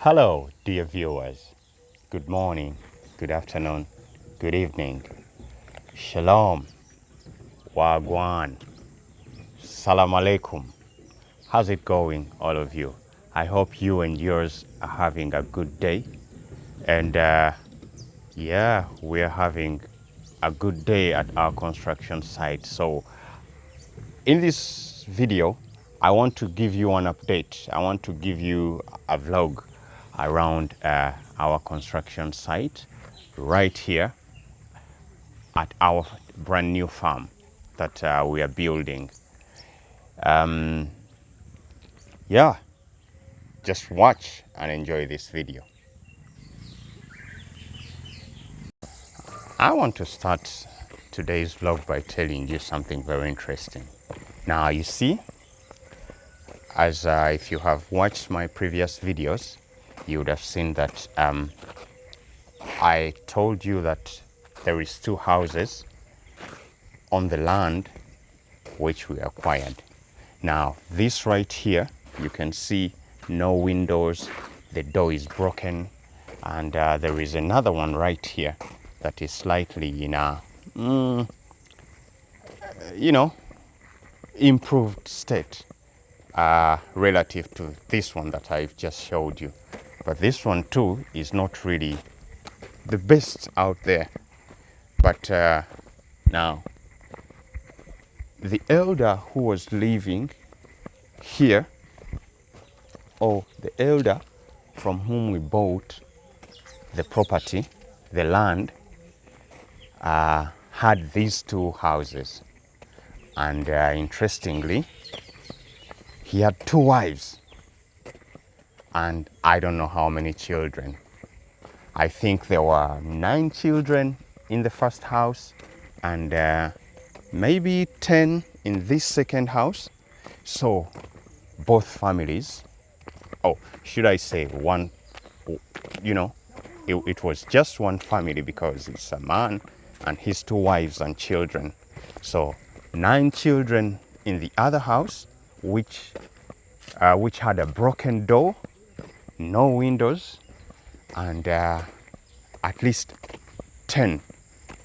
Hello, dear viewers. Good morning, good afternoon, good evening. Shalom, Wagwan, Salam Alaikum. How's it going, all of you? I hope you and yours are having a good day. And yeah, we're having a good day at our construction site. So, in this video, I want to give you an update. I want to give you a vlog around our construction site right here at our brand new farm that we are building. Yeah, just watch and enjoy this video. I want to start today's vlog by telling you something very interesting. Now, you see, as if you have watched my previous videos, you would have seen that I told you that there is two houses on the land which we acquired. Now, this right here, you can see no windows, the door is broken, and there is another one right here that is slightly in a, you know, improved state relative to this one that I've just showed you. But this one too is not really the best out there. But now, the elder who was living here, or the elder from whom we bought the property, the land, had these two houses. And interestingly, he had two wives and I don't know how many children. I think there were 9 children in the first house and maybe 10 in this second house. So both families, oh, should I say one, you know, it was just one family because it's a man and his 2 wives and children. So 9 children in the other house, which had a broken door, no windows, and at least 10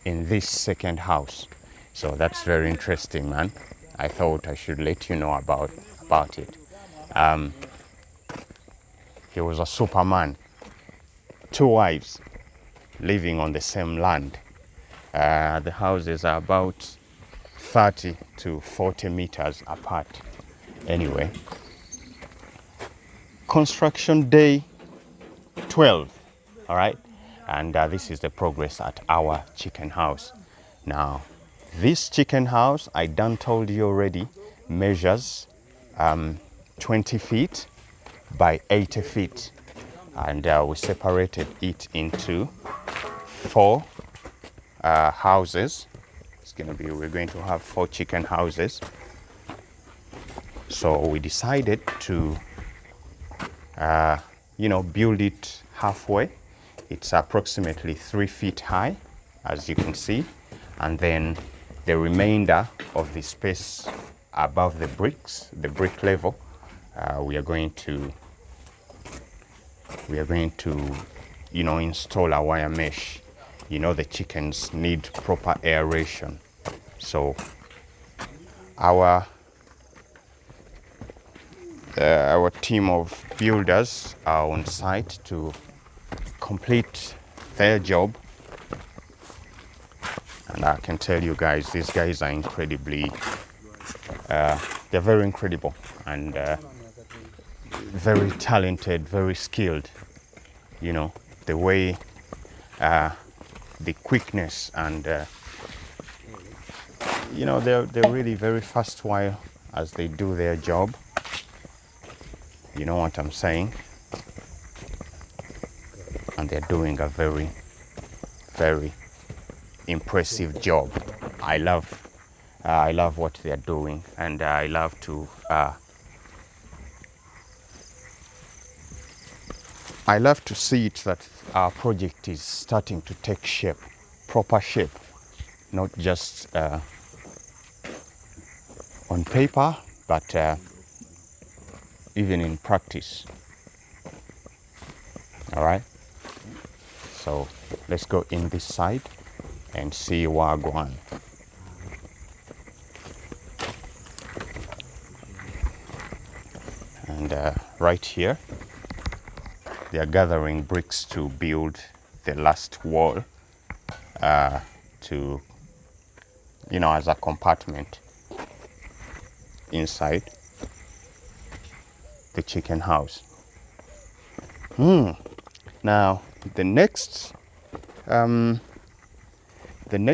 in this second house. So that's very interesting, man. I thought I should let you know about it. He was a superman. 2 wives living on the same land. The houses are about 30 to 40 meters apart. Anyway, construction day 12, all right? And this is the progress at our chicken house. Now, this chicken house, I done told you already, measures 20 feet by 80 feet. And we separated it into 4 houses. We're going to have 4 chicken houses. So we decided to, build it halfway. It's approximately 3 feet high, as you can see. And then the remainder of the space above the bricks, the brick level, we are going to, install a wire mesh. You know, the chickens need proper aeration. So our team of builders are on site to complete their job. And I can tell you guys, these guys are incredibly, they're very incredible and very talented, very skilled. You know, the way, the quickness and, they're really very fast while as they do their job. You know what I'm saying? And they're doing a very, very impressive job. I love what they're doing, and I love to see it that our project is starting to take shape, proper shape, not just on paper, but even in practice. All right, so let's go in this side and see Wagwan. And right here, they are gathering bricks to build the last wall to, you know, as a compartment inside the chicken house. Now, the next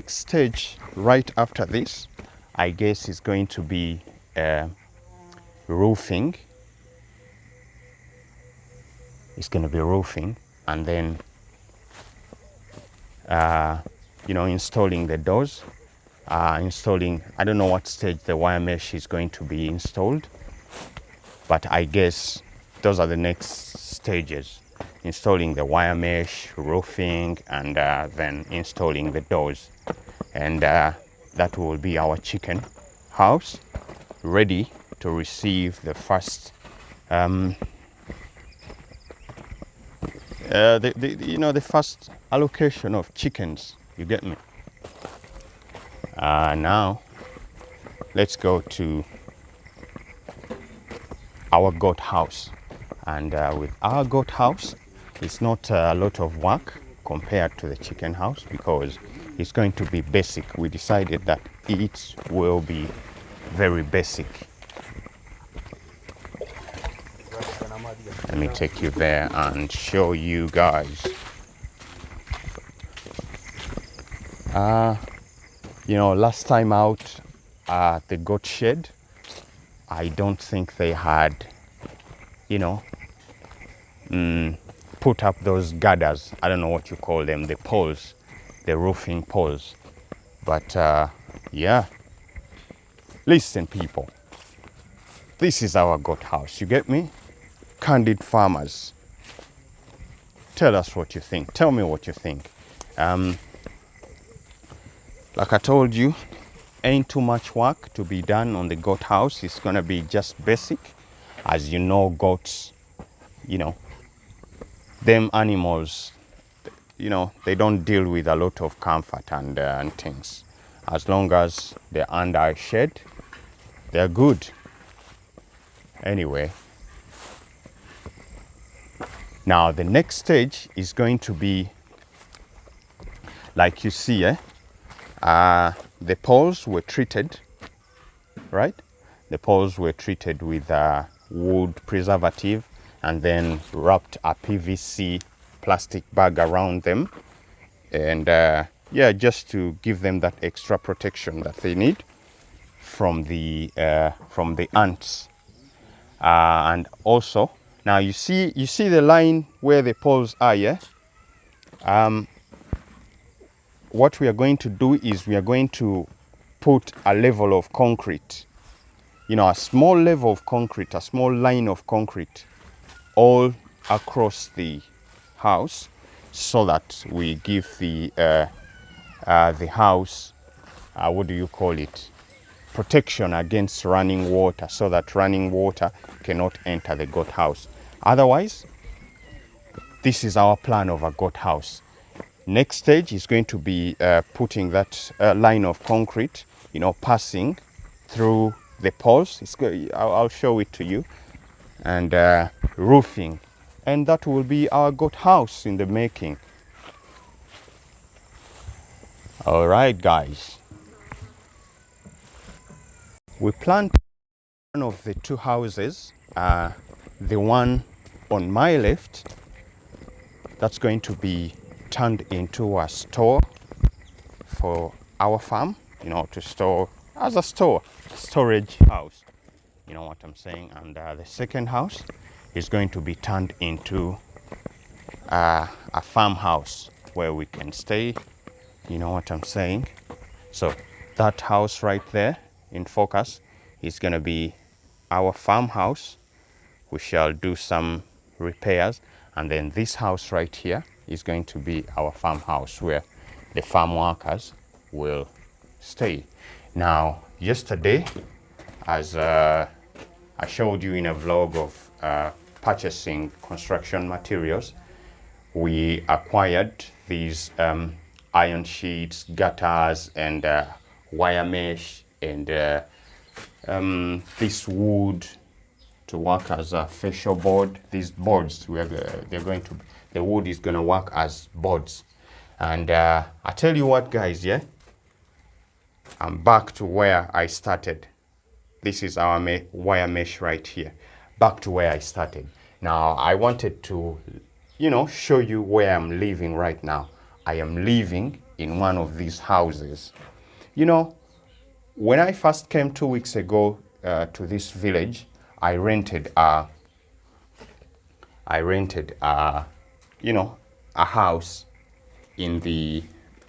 stage right after this, I guess, is going to be roofing. It's going to be roofing, and then you know, installing the doors, installing, I don't know what stage the wire mesh is going to be installed, but I guess those are the next stages: installing the wire mesh, roofing, and then installing the doors. And that will be our chicken house, ready to receive the first you know, the first allocation of chickens. You get me? Now let's go to our goat house. And with our goat house, it's not a lot of work compared to the chicken house, because it's going to be basic. We decided that it will be very basic. Let me take you there and show you guys. You know, last time out at the goat shed, I don't think they had, you know, put up those girders. I don't know what you call them, the poles, the roofing poles. But yeah, listen, people, this is our goat house. You get me? Candid farmers, tell us what you think. Tell me what you think. Like I told you, ain't too much work to be done on the goat house. It's gonna be just basic. As you know, goats, you know, them animals, you know, they don't deal with a lot of comfort and things. As long as they're under a shed, they're good. Anyway, now the next stage is going to be, like you see, the poles were treated, right? The poles were treated with wood preservative, and then wrapped a PVC plastic bag around them. And yeah, just to give them that extra protection that they need from the ants. And also, now you see the line where the poles are, yeah? What we are going to do is we are going to put a level of concrete, you know, a small level of concrete, a small line of concrete all across the house, so that we give the house, what do you call it, protection against running water, so that running water cannot enter the goat house. Otherwise, this is our plan of a goat house. Next stage is going to be putting that line of concrete, you know, passing through the poles. I'll show it to you. And roofing. And that will be our goat house in the making. All right, guys. We plan one of the two houses, the one on my left, that's going to be turned into a store for our farm, you know, to store as a storage house. You know what I'm saying? And the second house is going to be turned into a farmhouse where we can stay. You know what I'm saying? So that house right there in focus is going to be our farmhouse. We shall do some repairs, and then this house right here is going to be our farmhouse where the farm workers will stay. Now, yesterday, as I showed you in a vlog of purchasing construction materials, we acquired these iron sheets, gutters, and wire mesh, and this wood to work as a facial board. These boards, the wood is going to work as boards. And I tell you what, guys, yeah, I'm back to where I started. This is our wire mesh right here. Back to where I started. Now, I wanted to, show you where I'm living right now. I am living in one of these houses. When I first came 2 weeks ago to this village, I rented a house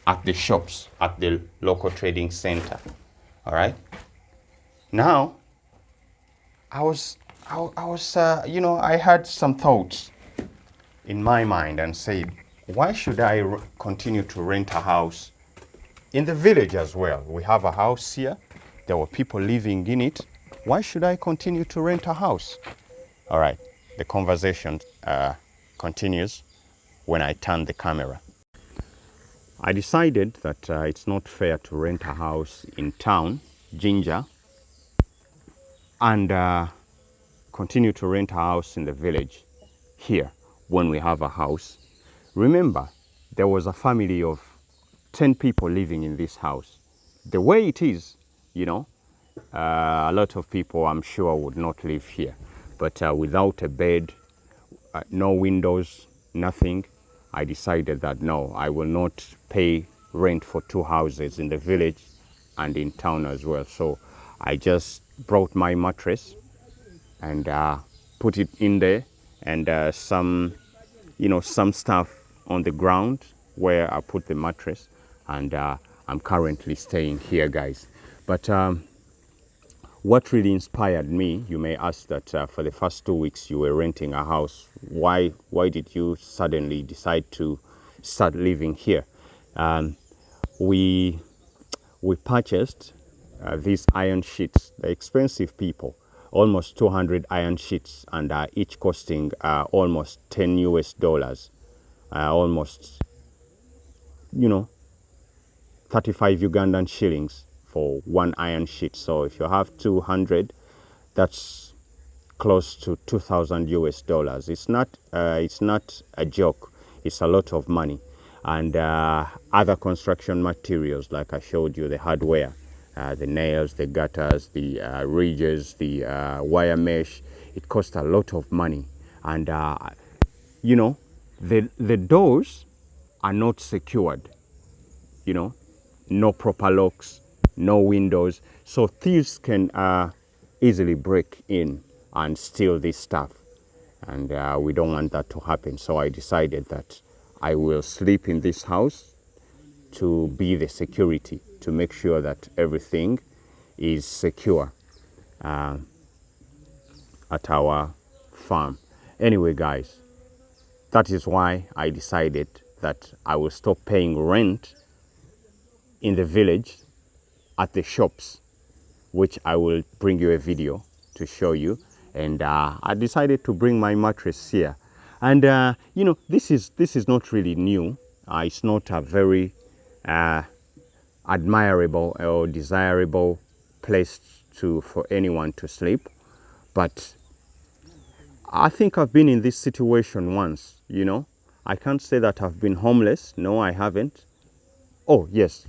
at the shops at the local trading center. All right. Now, I had some thoughts in my mind and said, why should I continue to rent a house in the village as well? We have a house here. There were people living in it. Why should I continue to rent a house? All right, the conversation continues when I turn the camera. I decided that it's not fair to rent a house in town, Jinja, and continue to rent a house in the village here when we have a house. Remember, there was a family of 10 people living in this house. The way it is, a lot of people, I'm sure, would not live here. But without a bed, no windows, nothing, I decided that no, I will not pay rent for two houses in the village and in town as well. So I just brought my mattress and put it in there, and some stuff on the ground where I put the mattress, and I'm currently staying here, guys. But what really inspired me, you may ask, that for the first 2 weeks you were renting a house. Why did you suddenly decide to start living here? We purchased these iron sheets. They're expensive, people. Almost 200 iron sheets, and each costing almost $10 US, almost 35 Ugandan shillings for one iron sheet. So if you have 200, that's close to 2,000 US. It's not a joke. It's a lot of money. And other construction materials, like I showed you, the hardware, the nails, the gutters, the ridges, the wire mesh, it costs a lot of money. And the doors are not secured, no proper locks, no windows, so thieves can easily break in and steal this stuff, and we don't want that to happen. So I decided that I will sleep in this house to be the security, to make sure that everything is secure at our farm. Anyway, guys, that is why I decided that I will stop paying rent in the village at the shops, which I will bring you a video to show you. And I decided to bring my mattress here. And this is not really new. It's not a very admirable or desirable place for anyone to sleep, but I think I've been in this situation once. I can't say that I've been homeless. No, I haven't. Oh yes,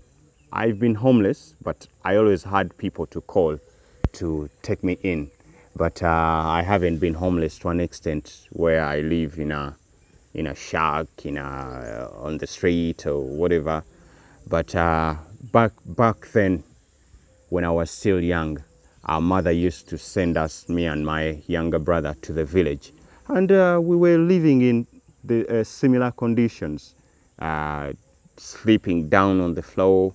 I've been homeless, but I always had people to call to take me in. But I haven't been homeless to an extent where I live in a shack, on the street or whatever. But back then, when I was still young, our mother used to send us, me and my younger brother, to the village, and we were living in the similar conditions, sleeping down on the floor,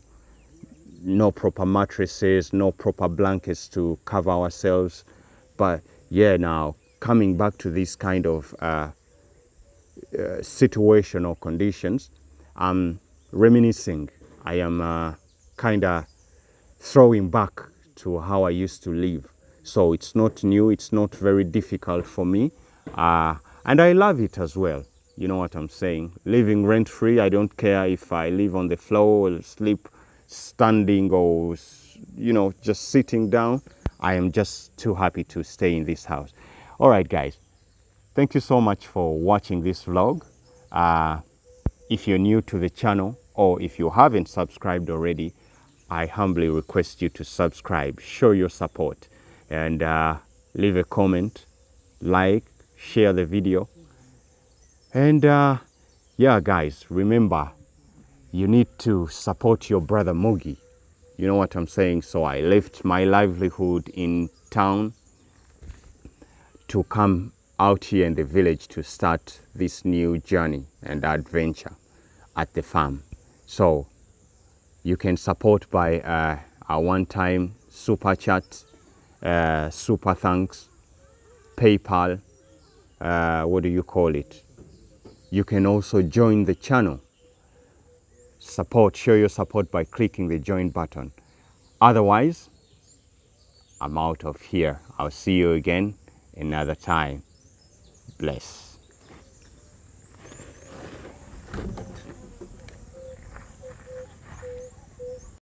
no proper mattresses, no proper blankets to cover ourselves. But yeah, now coming back to this kind of situation or conditions, I'm reminiscing. I am kind of throwing back to how I used to live. So it's not new, it's not very difficult for me, and I love it as well. You know what I'm saying? Living rent free. I don't care if I live on the floor or sleep standing or, you know, just sitting down. I am just too happy to stay in this house. All right, guys. Thank you so much for watching this vlog. If you're new to the channel or if you haven't subscribed already, I humbly request you to subscribe, show your support, and leave a comment, like, share the video. And yeah, guys, remember, you need to support your brother Mugi. You know what I'm saying? So I left my livelihood in town to come out here in the village to start this new journey and adventure at the farm. So you can support by a one-time super chat, super thanks, PayPal, what do you call it? You can also join the channel. Show your support by clicking the join button. Otherwise, I'm out of here. I'll see you again another time. Bless.